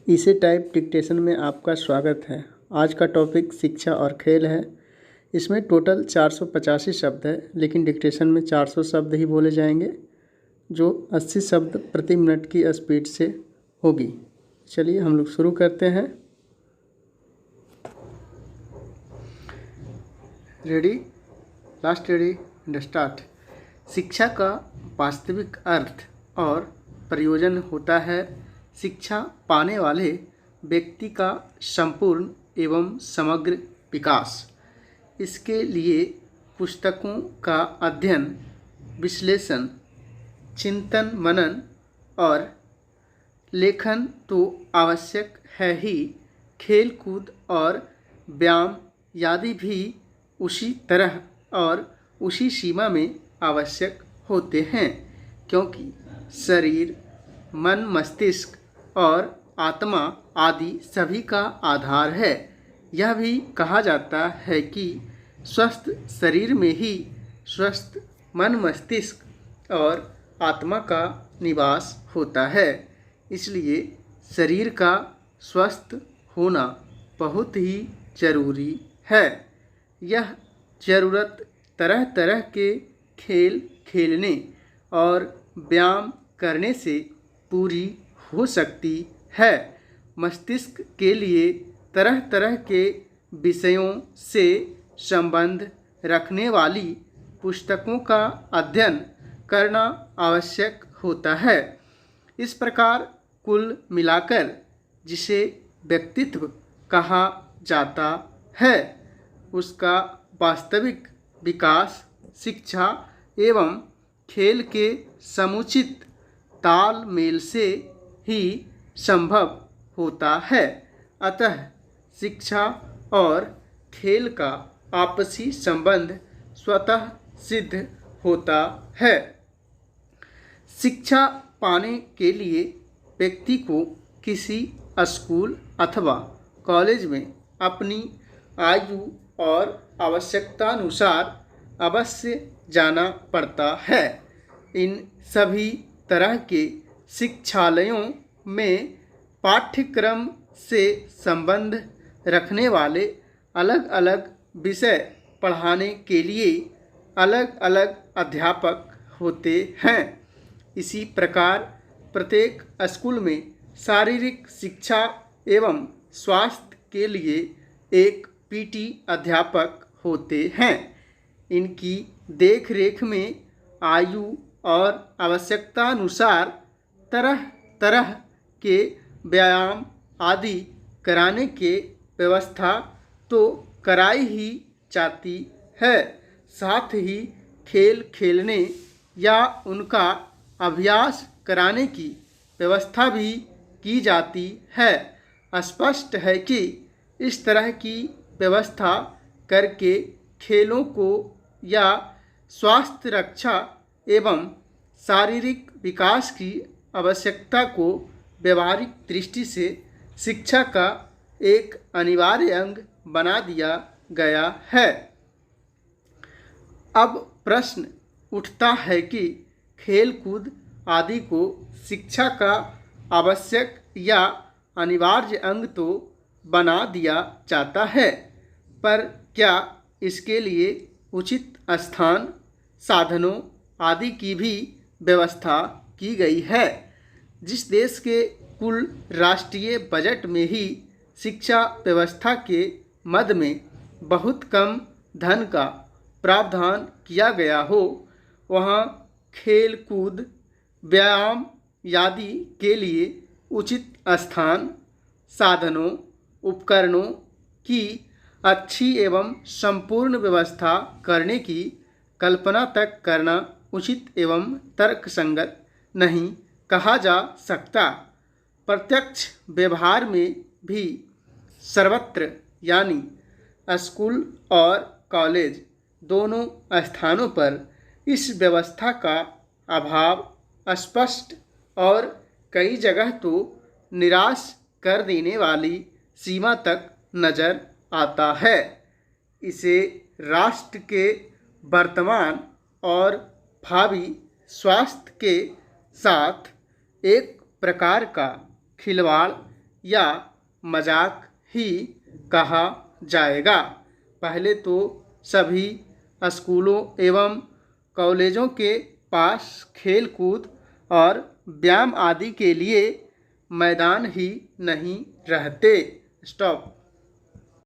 इसे type dictation में आपका स्वागत है। आज का टॉपिक शिक्षा और खेल है। इसमें टोटल 485 शब्द है, लेकिन डिक्टेशन में 400 शब्द ही बोले जाएंगे, जो 80 शब्द प्रति मिनट की स्पीड से होगी। चलिए हम लोग शुरू करते हैं। Ready, last ready and start. शिक्षा का वास्तविक अर्थ और प्रयोजन होता है शिक्षा पाने वाले व्यक्ति का संपूर्ण एवं समग्र विकास। इसके लिए पुस्तकों का अध्ययन, विश्लेषण, चिंतन, मनन और लेखन तो आवश्यक है ही, खेल कूद और व्यायाम आदि भी उसी तरह और उसी सीमा में आवश्यक होते हैं, क्योंकि शरीर, मन, मस्तिष्क और आत्मा आदि सभी का आधार है। यह भी कहा जाता है कि स्वस्थ शरीर में ही स्वस्थ मन, मस्तिष्क और आत्मा का निवास होता है। इसलिए शरीर का स्वस्थ होना बहुत ही जरूरी है। यह ज़रूरत तरह तरह के खेल खेलने और व्यायाम करने से पूरी हो सकती है। मस्तिष्क के लिए तरह तरह के विषयों से संबंध रखने वाली पुस्तकों का अध्ययन करना आवश्यक होता है। इस प्रकार कुल मिलाकर जिसे व्यक्तित्व कहा जाता है, उसका वास्तविक विकास शिक्षा एवं खेल के समुचित तालमेल से ही संभव होता है। अतः शिक्षा और खेल का आपसी संबंध स्वतः सिद्ध होता है। शिक्षा पाने के लिए व्यक्ति को किसी स्कूल अथवा कॉलेज में अपनी आयु और आवश्यकतानुसार अवश्य जाना पड़ता है। इन सभी तरह के शिक्षालयों में पाठ्यक्रम से संबंध रखने वाले अलग अलग विषय पढ़ाने के लिए अलग अलग अध्यापक होते हैं। इसी प्रकार प्रत्येक स्कूल में शारीरिक शिक्षा एवं स्वास्थ्य के लिए एक पीटी अध्यापक होते हैं। इनकी देखरेख में आयु और आवश्यकतानुसार तरह तरह के व्यायाम आदि कराने के व्यवस्था तो कराई ही जाती है, साथ ही खेल खेलने या उनका अभ्यास कराने की व्यवस्था भी की जाती है। स्पष्ट है कि इस तरह की व्यवस्था करके खेलों को या स्वास्थ्य रक्षा एवं शारीरिक विकास की आवश्यकता को व्यवहारिक दृष्टि से शिक्षा का एक अनिवार्य अंग बना दिया गया है। अब प्रश्न उठता है कि खेल कूद आदि को शिक्षा का आवश्यक या अनिवार्य अंग तो बना दिया जाता है, पर क्या इसके लिए उचित स्थान, साधनों आदि की भी व्यवस्था की गई है? जिस देश के कुल राष्ट्रीय बजट में ही शिक्षा व्यवस्था के मद में बहुत कम धन का प्रावधान किया गया हो, वहाँ खेल कूद, व्यायाम आदि के लिए उचित स्थान, साधनों, उपकरणों की अच्छी एवं संपूर्ण व्यवस्था करने की कल्पना तक करना उचित एवं तर्कसंगत नहीं कहा जा सकता। प्रत्यक्ष व्यवहार में भी सर्वत्र यानी स्कूल और कॉलेज दोनों स्थानों पर इस व्यवस्था का अभाव स्पष्ट और कई जगह तो निराश कर देने वाली सीमा तक नज़र आता है। इसे राष्ट्र के वर्तमान और भावी स्वास्थ्य के साथ एक प्रकार का खिलवाड़ या मजाक ही कहा जाएगा। पहले तो सभी स्कूलों एवं कॉलेजों के पास खेल कूद और व्यायाम आदि के लिए मैदान ही नहीं रहते। स्टॉप।